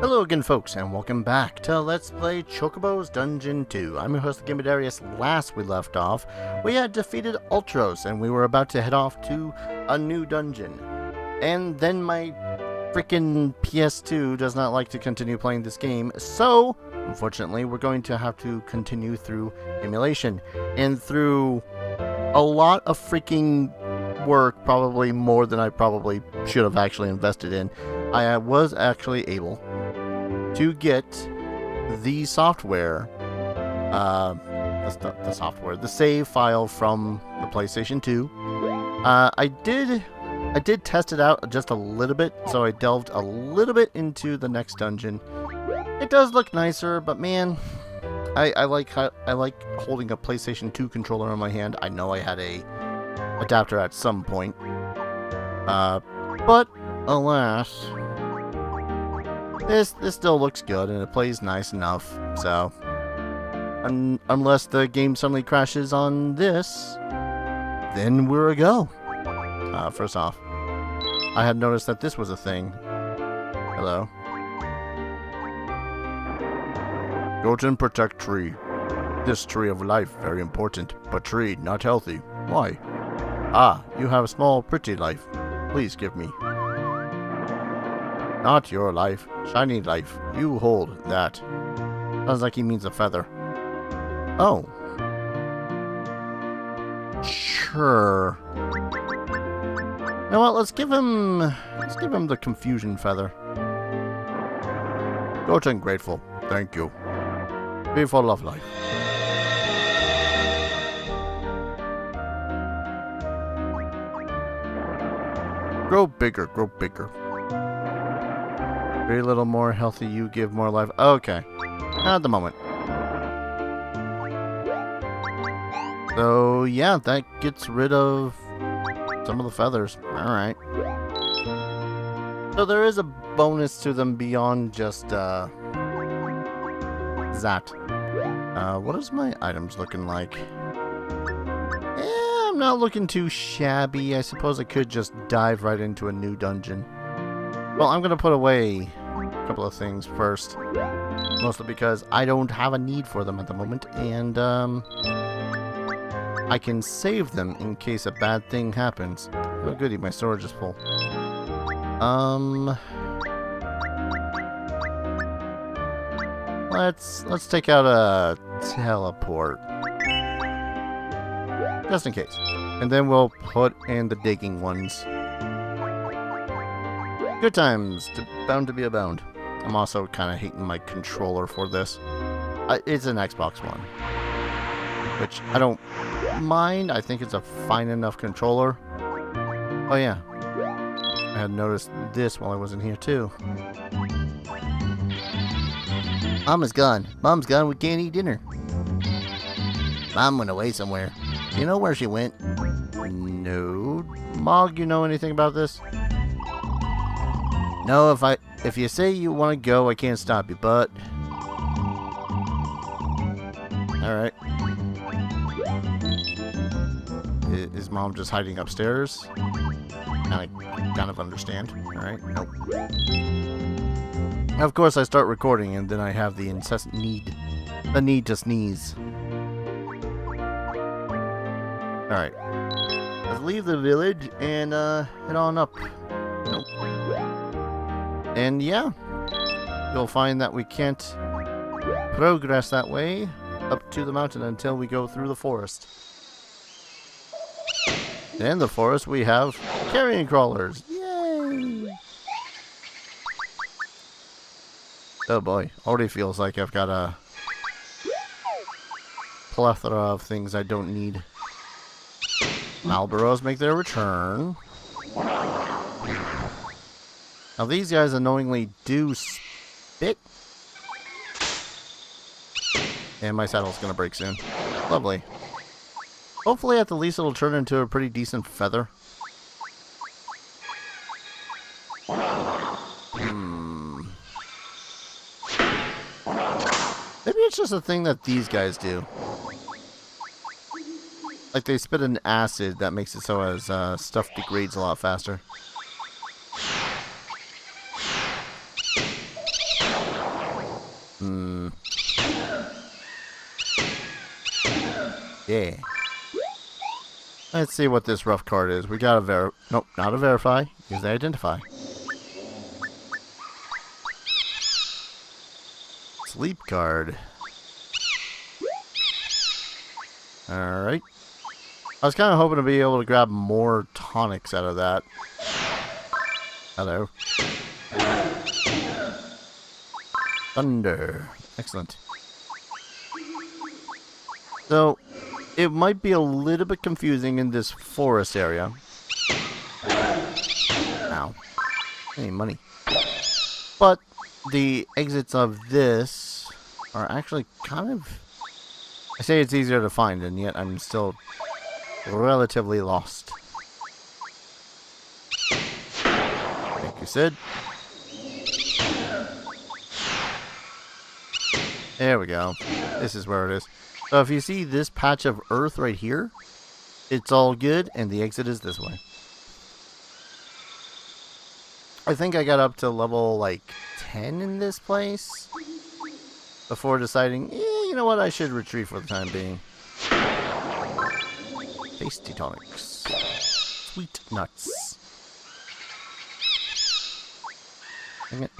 Hello again, folks, and welcome back to Let's Play Chocobo's Dungeon 2. I'm your host, Darius. Last we left off, we had defeated Ultros, and we were about to head off to a new dungeon. And then my freaking PS2 does not like to continue playing this game, so unfortunately we're going to have to continue through emulation. And through a lot of freaking work, probably more than I probably should have actually invested in, I was actually able to get the software, the save file from the PlayStation 2. I did test it out just a little bit, so I delved a little bit into the next dungeon. It does look nicer, but man, I like holding a PlayStation 2 controller in my hand. I know I had a adapter at some point, but alas, this still looks good and it plays nice enough. So unless the game suddenly crashes on this, then we're a go. First off, I had noticed that this was a thing. Hello. Goten protect tree. This tree of life very important, but tree not healthy. Why? Ah, you have a small pretty life. Please give me. Not your life, shiny life. You hold that. Sounds like he means a feather. Oh. Sure. You know what? Let's give him the confusion feather. Goten grateful. Thank you. Be full of life. Grow bigger, grow bigger. Very little more healthy, you give more life. Okay. Not at the moment. So, yeah, that gets rid of some of the feathers. Alright. So there is a bonus to them beyond just, that. What is my items looking like? I'm not looking too shabby. I suppose I could just dive right into a new dungeon. Well, I'm going to put away a couple of things first. Mostly because I don't have a need for them at the moment. And, I can save them in case a bad thing happens. Oh, goody, my storage is full. Let's take out a teleport. Just in case. And then we'll put in the digging ones. Good times, bound to be abound. I'm also kind of hating my controller for this. It's an Xbox One, which I don't mind. I think it's a fine enough controller. Oh yeah, I had noticed this while I wasn't here too. Mom is gone. Mom's gone. We can't eat dinner. Mom went away somewhere. You know where she went? No. Mog, you know anything about this? No, if you say you want to go, I can't stop you, but... Alright. Is Mom just hiding upstairs? Kind of understand. Alright, nope. Of course, I start recording, and then I have the incessant need. The need to sneeze. Alright. Let's leave the village and head on up. Nope. And yeah, you'll find that we can't progress that way up to the mountain until we go through the forest. In the forest we have carrion crawlers. Yay! Oh boy, already feels like I've got a plethora of things I don't need. Malboros make their return. Now these guys annoyingly do spit. And my saddle's gonna break soon. Lovely. Hopefully at the least it'll turn into a pretty decent feather. Maybe it's just a thing that these guys do. Like they spit an acid that makes it so as stuff degrades a lot faster. Hmm. Yeah. Let's see what this rough card is. We gotta nope, not a verify. Use the identify. Sleep card. Alright. I was kind of hoping to be able to grab more tonics out of that. Hello. Thunder. Excellent. So, it might be a little bit confusing in this forest area. Ow. Hey, money. But the exits of this are actually kind of... I say it's easier to find, and yet I'm still relatively lost. Thank you, Sid. There we go. This is where it is. So if you see this patch of earth right here, it's all good, and the exit is this way. I think I got up to level, like, 10 in this place before deciding, you know what, I should retreat for the time being. Tasty tonics. Sweet nuts. Dang it.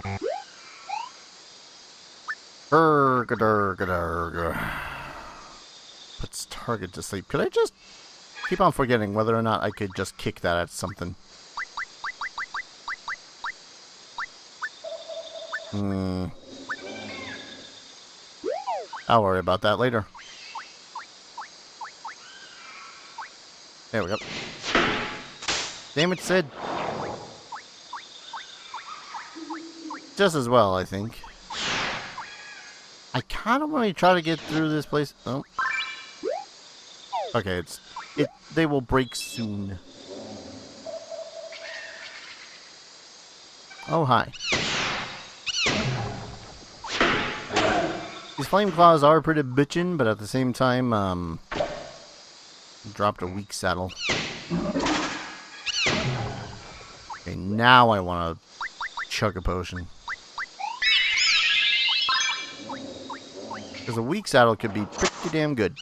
Puts target to sleep. Could I just keep on forgetting whether or not I could just kick that at something? I'll worry about that later. There we go. Damn it, Sid. Just as well, I think. I kind of want to try to get through this place. Oh. Okay, they will break soon. Oh, hi. These flame claws are pretty bitchin', but at the same time, dropped a weak saddle. Okay, now I want to chug a potion. Because a weak saddle could be pretty damn good.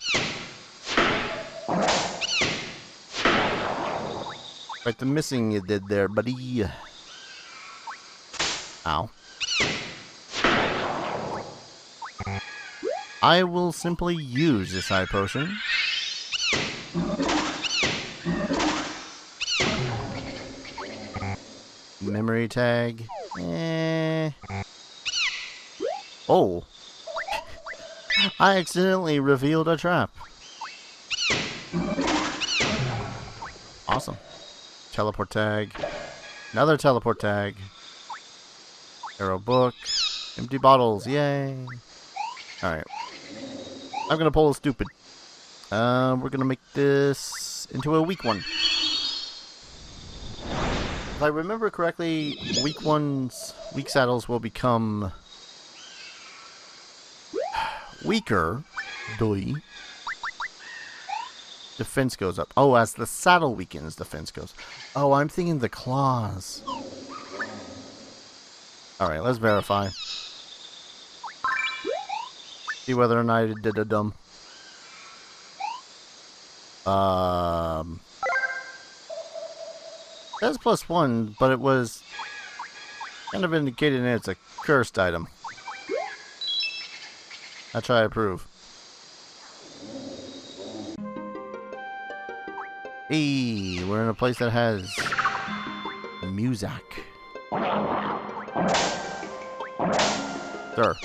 Right, the missing you did there, buddy. Ow. I will simply use this high potion. Memory tag. Oh. I accidentally revealed a trap. Awesome. Teleport tag. Another teleport tag. Arrow book. Empty bottles. Yay. Alright. I'm gonna pull a stupid. We're gonna make this into a weak one. If I remember correctly, weak saddles will become weaker. Doi. Defense goes up. Oh, as the saddle weakens, defense goes. Oh, I'm thinking the claws. Alright, let's verify. See whether or not I did a dumb. That's +1, but it was kind of indicating that it's a cursed item. That's how I approve. Hey, we're in a place that has music. Sir.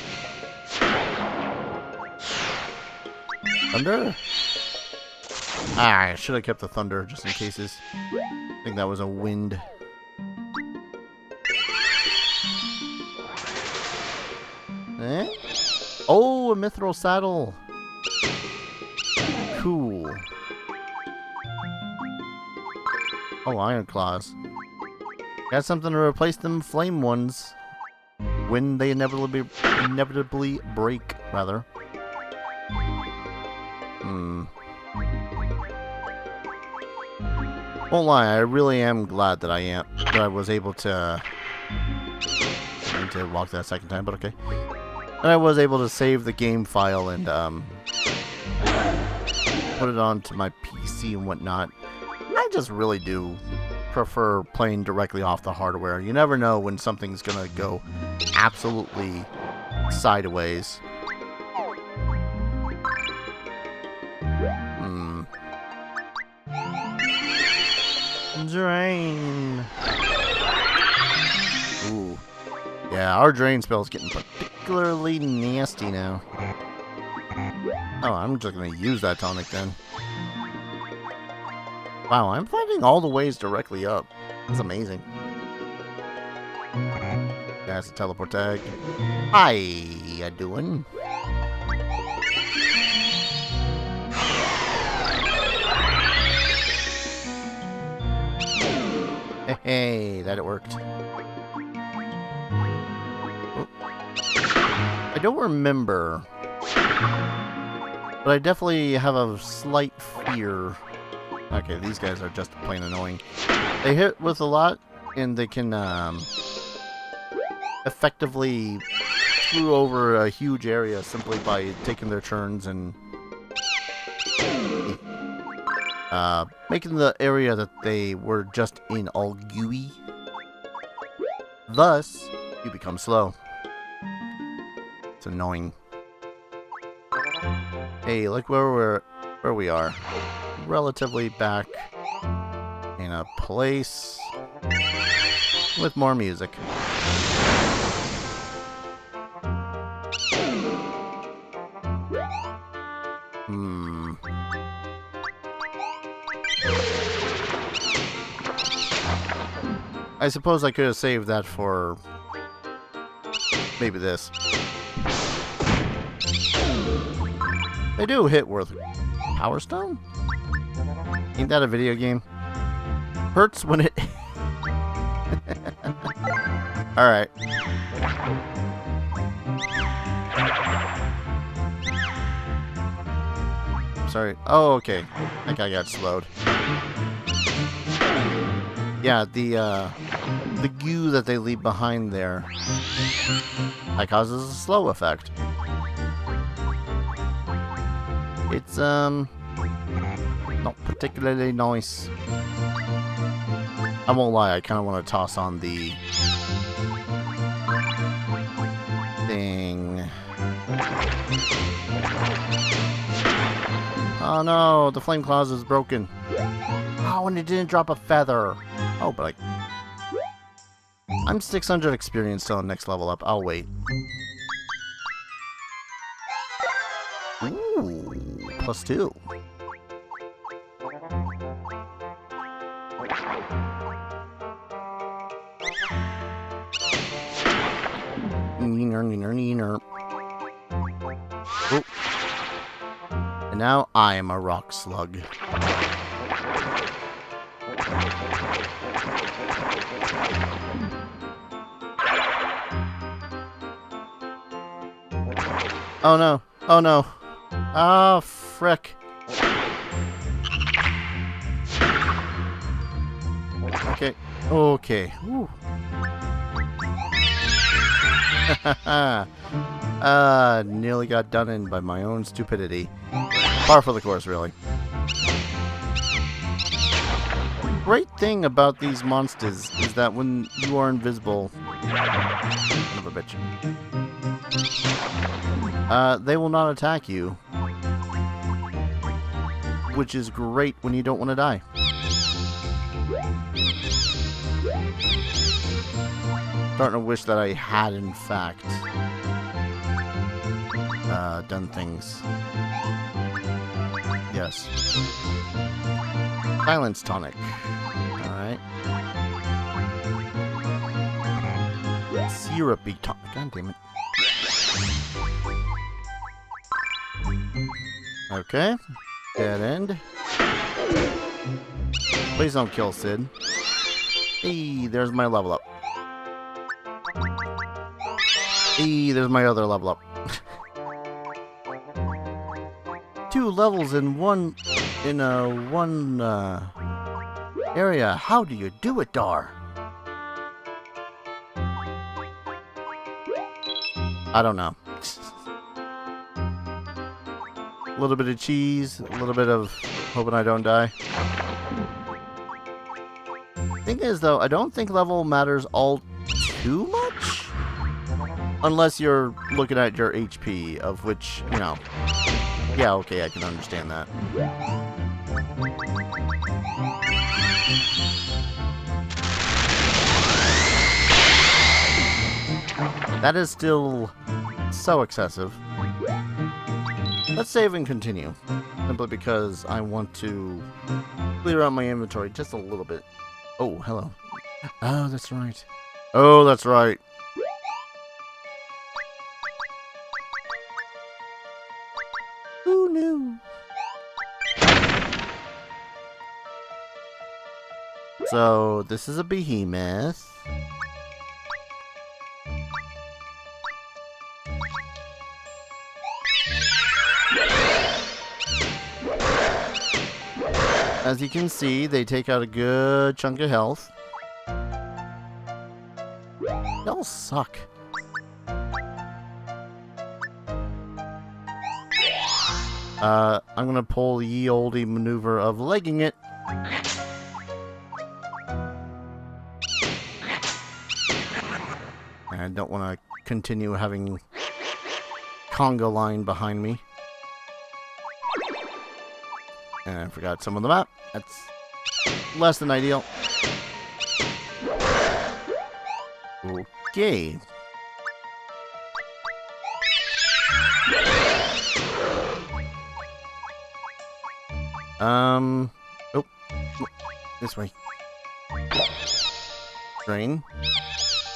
Thunder? Ah, I should have kept the thunder just in cases. I think that was a wind. Eh? Oh, a mithril saddle. Cool. Oh, iron claws. Got something to replace them flame ones when they inevitably break, rather. Won't lie, I really am glad that I was able to. I need to walk that second time, but okay. And I was able to save the game file and put it onto my PC and whatnot. I just really do prefer playing directly off the hardware. You never know when something's gonna go absolutely sideways. Drain. Ooh. Yeah, our drain spell's getting particularly nasty now. Oh, I'm just gonna use that tonic then. Wow, I'm finding all the ways directly up. That's amazing. That's a teleport tag. Hi, ya doing? Hey, that it worked. Oh. I don't remember, but I definitely have a slight fear. Okay, these guys are just plain annoying. They hit with a lot, and they can effectively screw over a huge area simply by taking their turns and making the area that they were just in all gooey. Thus, you become slow. It's annoying. Hey, look where we are. Relatively back in a place with more music. I suppose I could have saved that for maybe this. They do hit worth Power Stone? Ain't that a video game? Hurts when it... Alright. Sorry. Oh, okay. I think I got slowed. Yeah, the goo that they leave behind there, that causes a slow effect. It's not particularly nice. I won't lie, I kind of want to toss on the thing. Oh no, the flame claws is broken. Oh, and it didn't drop a feather. Oh, but I'm 600 experience till next level up. I'll wait. Ooh, +2. Neener. Oh. And now I am a rock slug. Oh no. Oh no. Ah, frick. Okay. Okay. Woo. Nearly got done in by my own stupidity. Par for the course, really. Great thing about these monsters is that when you are invisible, son of a bitch, they will not attack you, which is great when you don't want to die. Starting to wish that I had, in fact, done things. Yes. Silence tonic. Alright. Syrupy tonic. God damn it. Okay. Dead end. Please don't kill Sid. Hey, there's my level up. Hey, there's my other level up. 2 levels in one area. How do you do it, Dar? I don't know. A little bit of cheese, a little bit of hoping I don't die. Thing is, though, I don't think level matters all too much. Unless you're looking at your HP, of which, you know... Yeah, okay, I can understand that. That is still so excessive. Let's save and continue. Simply because I want to clear out my inventory just a little bit. Oh, hello. Oh, that's right. Oh, that's right. Who knew? So, this is a behemoth. As you can see, they take out a good chunk of health. They all suck. I'm gonna pull the ye olde maneuver of legging it. I don't want to continue having conga line behind me. And I forgot some of the map. That's less than ideal. Okay. Oh, this way. Drain.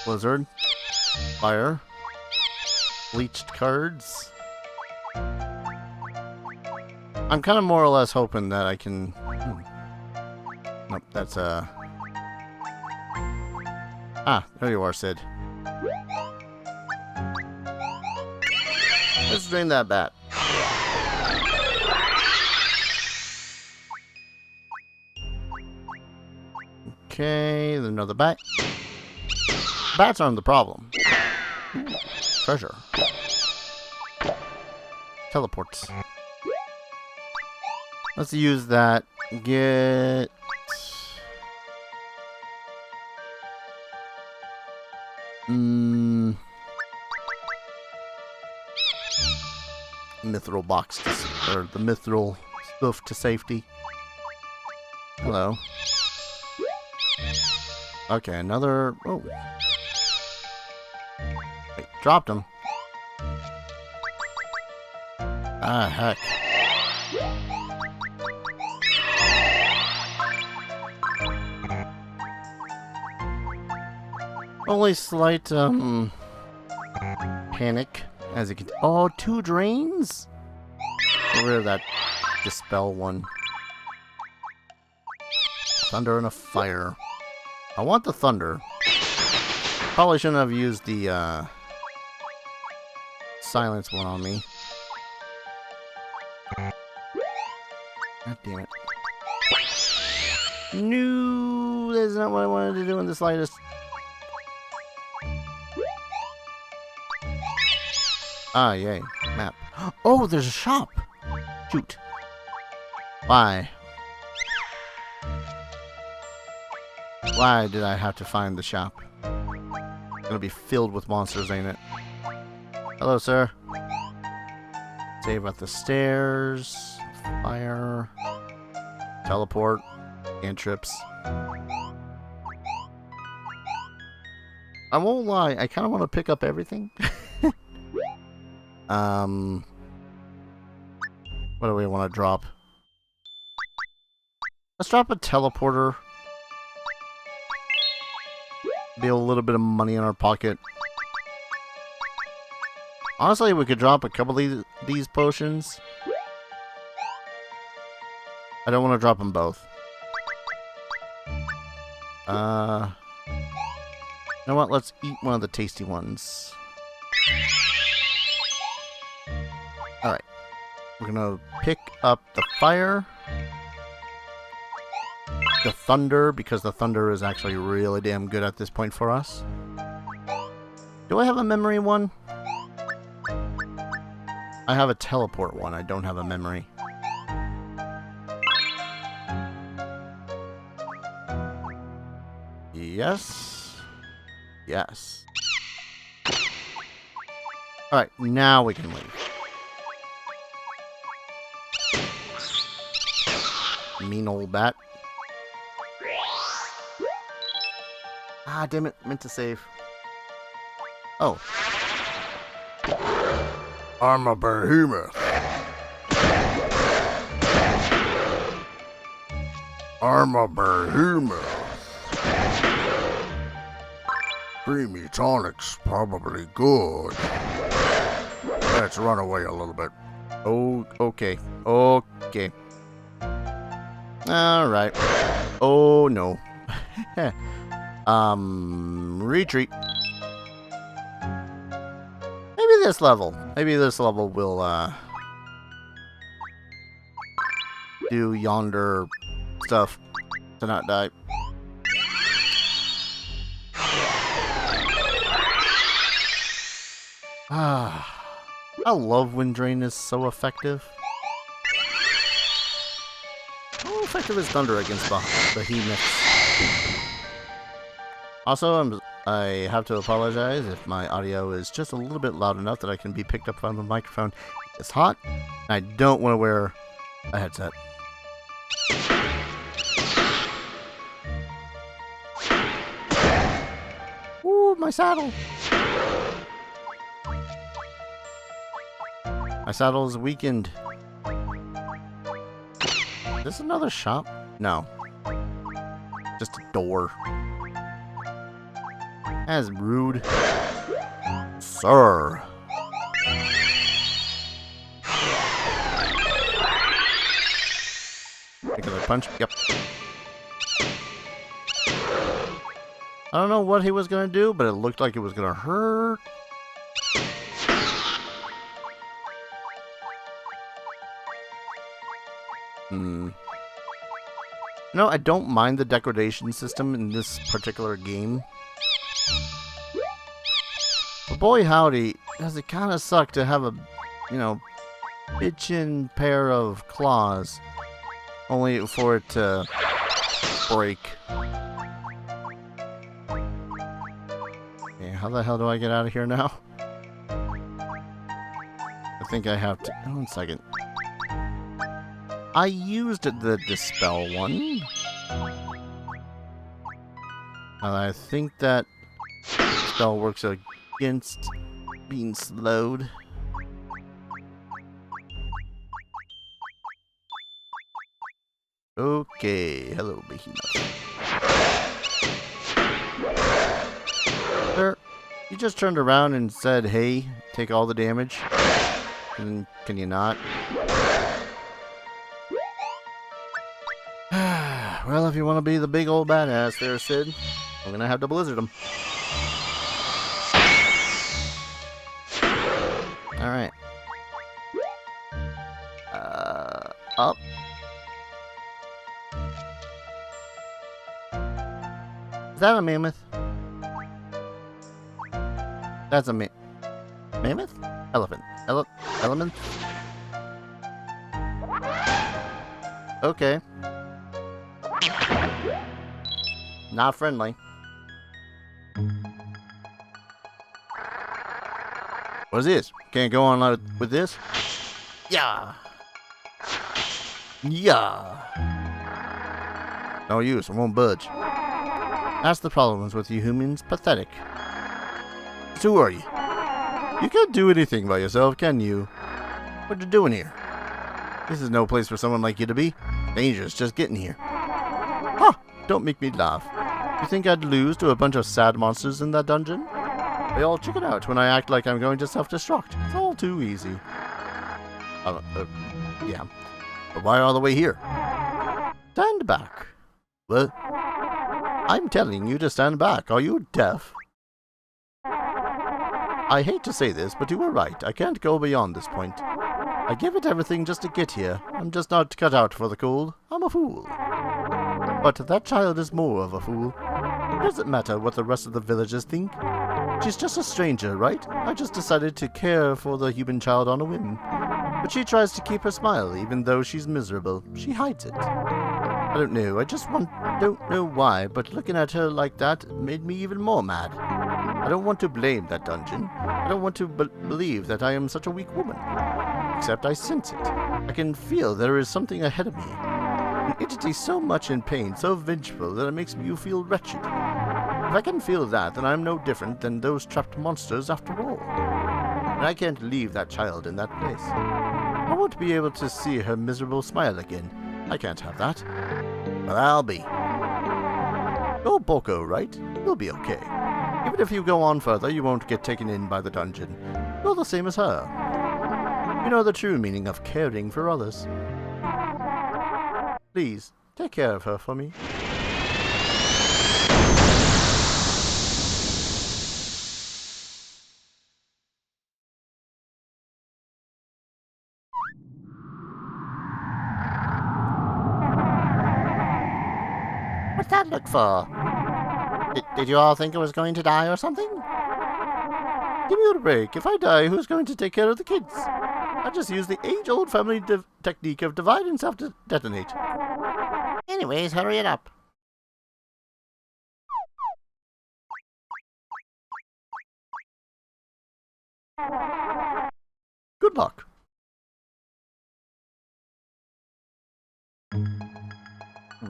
Blizzard. Fire. Bleached cards. I'm kind of more or less hoping that I can... Nope, that's Ah, there you are, Sid. Let's drain that bat. Okay, there's another bat. Bats aren't the problem. Treasure. Teleports. Let's use that. Get... Mithril box to, or the mithril stuff to safety. Hello. Okay, another... Oh. Wait, dropped him. Ah, heck. Only slight, panic, as you can... Oh, 2 drains? Get rid of that dispel one. Thunder and a fire. I want the thunder. Probably shouldn't have used the, silence one on me. God damn it. No, that's not what I wanted to do in the slightest. Ah, yay. Map. Oh, there's a shop! Shoot. Why? Why did I have to find the shop? It's gonna be filled with monsters, ain't it? Hello, sir. Save at the stairs. Fire. Teleport. Cantrips. I won't lie, I kind of want to pick up everything. What do we want to drop? Let's drop a teleporter. Be a little bit of money in our pocket. Honestly, we could drop a couple of these potions. I don't want to drop them both. You know what? Let's eat one of the tasty ones. Alright. We're gonna pick up the fire. The thunder, because the thunder is actually really damn good at this point for us. Do I have a memory one? I have a teleport one. I don't have a memory. Yes. Yes. Alright, now we can leave. Mean old bat. Ah, damn it. Meant to save. Oh. I'm a behemoth. I'm a behemoth. Creamy tonic's probably good. Let's run away a little bit. Oh, okay. Okay. Alright. Oh, no. Retreat. Maybe this level. Maybe this level will, do yonder stuff to not die. Ah, I love when Drain is so effective. How effective is Thunder against the behemoths? Also, I have to apologize if my audio is just a little bit loud enough that I can be picked up on the microphone. It's hot, and I don't want to wear a headset. Ooh, my saddle! My saddle is weakened. Is this another shop? No. Just a door. That is rude. Sir. Take another punch. Yep. I don't know what he was going to do, but it looked like it was going to hurt. No, I don't mind the degradation system in this particular game. But boy howdy, does it kind of suck to have a, you know, bitchin' pair of claws. Only for it to break. Okay, how the hell do I get out of here now? I think I have to... One second. I used the Dispel one. And I think that spell works against being slowed. Okay, hello, behemoth. Sir, you just turned around and said, hey, take all the damage. Can you not? Well, if you want to be the big old badass there, Sid, I'm gonna have to blizzard him. Alright. Up. Is that a mammoth? That's a mammoth? Elephant. Element? Okay. Not friendly. What is this? Can't go on with this? Yeah. Yeah. No use. I won't budge. That's the problems with you humans. Pathetic. So who are you? You can't do anything by yourself, can you? What you doing here? This is no place for someone like you to be. Dangerous just getting here. Huh. Don't make me laugh. You think I'd lose to a bunch of sad monsters in that dungeon? They all chicken out when I act like I'm going to self-destruct. It's all too easy. Yeah. But why all the way here? Stand back. What? I'm telling you to stand back. Are you deaf? I hate to say this, but you were right. I can't go beyond this point. I give it everything just to get here. I'm just not cut out for the cold. I'm a fool. But that child is more of a fool. It doesn't matter what the rest of the villagers think. She's just a stranger, right? I just decided to care for the human child on a whim. But she tries to keep her smile, even though she's miserable. She hides it. I don't know, don't know why, but looking at her like that made me even more mad. I don't want to blame that dungeon. I don't want to believe that I am such a weak woman. Except I sense it. I can feel there is something ahead of me. An entity so much in pain, so vengeful, that it makes you feel wretched. If I can feel that, then I'm no different than those trapped monsters after all. And I can't leave that child in that place. I won't be able to see her miserable smile again. I can't have that. But I'll be. You're Boko, right? You'll be okay. Even if you go on further, you won't get taken in by the dungeon. You're the same as her. You know the true meaning of caring for others. Please, take care of her for me. What's that look for? Did you all think I was going to die or something? Give me a break. If I die, who's going to take care of the kids? I just use the age-old family technique of divide and self-detonate. Anyways, hurry it up. Good luck.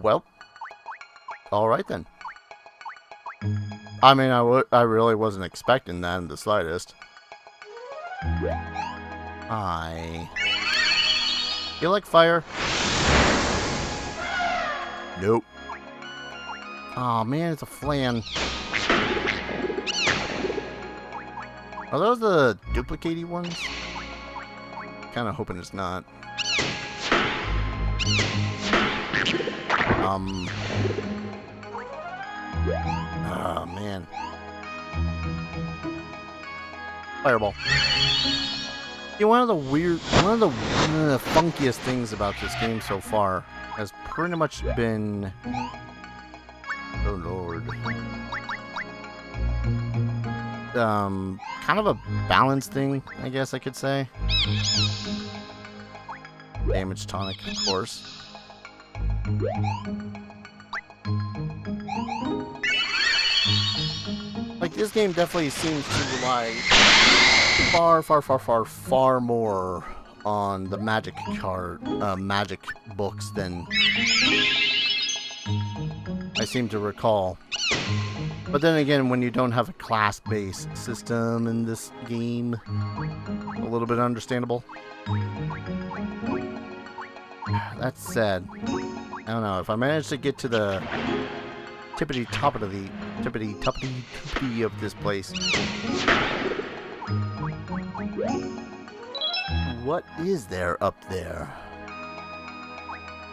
Well, alright then. I mean, I really wasn't expecting that in the slightest. You like fire? Nope. Aw, man, it's a flan. Are those the duplicate-y ones? Kinda hoping it's not. Oh, man. Fireball. Yeah, one of the funkiest things about this game so far has pretty much been... Oh, Lord. Kind of a balance thing, I guess I could say. Damage tonic, of course. Like, this game definitely seems to rely far more on the magic magic books than I seem to recall. But then again, when you don't have a class-based system in this game, a little bit understandable. That said, I don't know, if I manage to get to the tippity-top of the tippity-toppity of this place. What is there up there?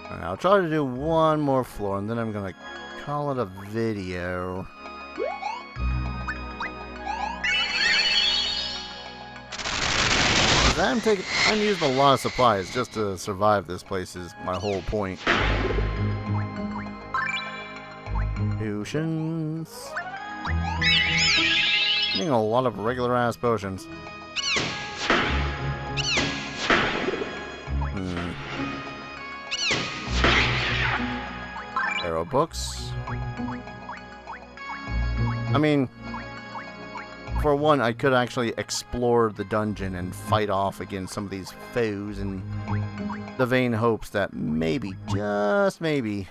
Alright, I'll try to do one more floor, and then I'm gonna call it a video. I'm using a lot of supplies just to survive this place is my whole point. Potions. Getting a lot of regular ass potions. Arrow books. I mean, for one, I could actually explore the dungeon and fight off against some of these foes in the vain hopes that maybe, just maybe,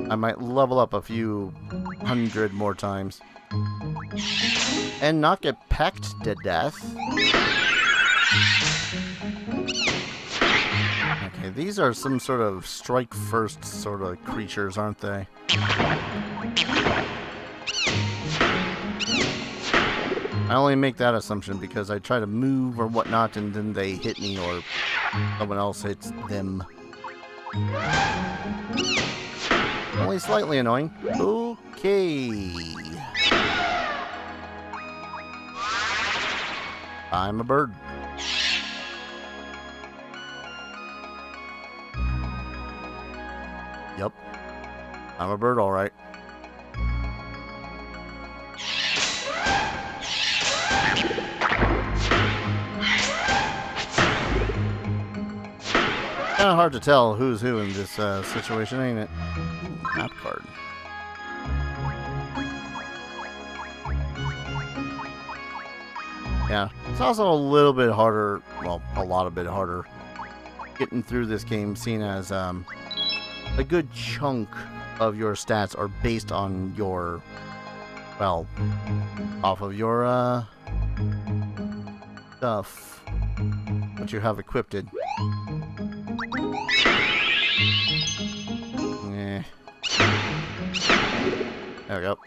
I might level up a few hundred more times. And not get pecked to death. Okay, these are some sort of strike first sort of creatures, aren't they? I only make that assumption because I try to move or whatnot and then they hit me or someone else hits them. Only slightly annoying. Okay. I'm a bird. I'm a bird, alright. Kinda hard to tell who's who in this situation, ain't it? Ooh, map card. Yeah, it's also a little bit harder, well, a lot of bit harder getting through this game, seeing as a good chunk of your stats are based on your, well, off of your stuff, what you have equipped. Eh. There we go.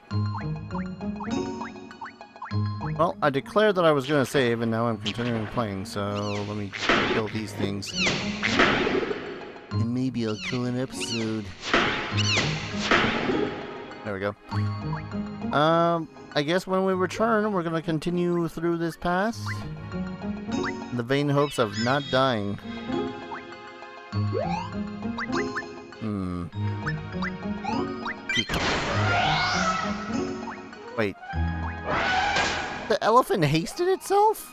Well, I declared that I was going to save, and now I'm continuing playing, so let me kill these things. And maybe I'll kill an episode. There we go. I guess when we return, we're going to continue through this pass. In the vain hopes of not dying. Wait. The elephant hasted itself?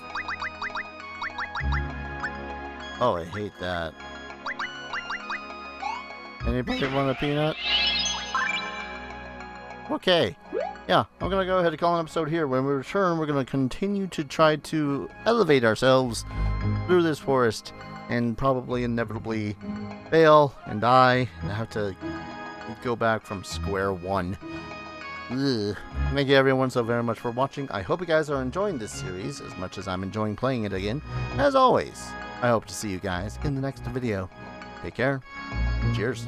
Oh, I hate that. Anybody want a peanut? Okay. Yeah, I'm gonna go ahead and call an episode here. When we return, we're gonna continue to try to elevate ourselves through this forest and probably inevitably fail and die and have to go back from square one. Ugh. Thank you everyone so very much for watching. I hope you guys are enjoying this series as much as I'm enjoying playing it again. As always, I hope to see you guys in the next video. Take care. Cheers.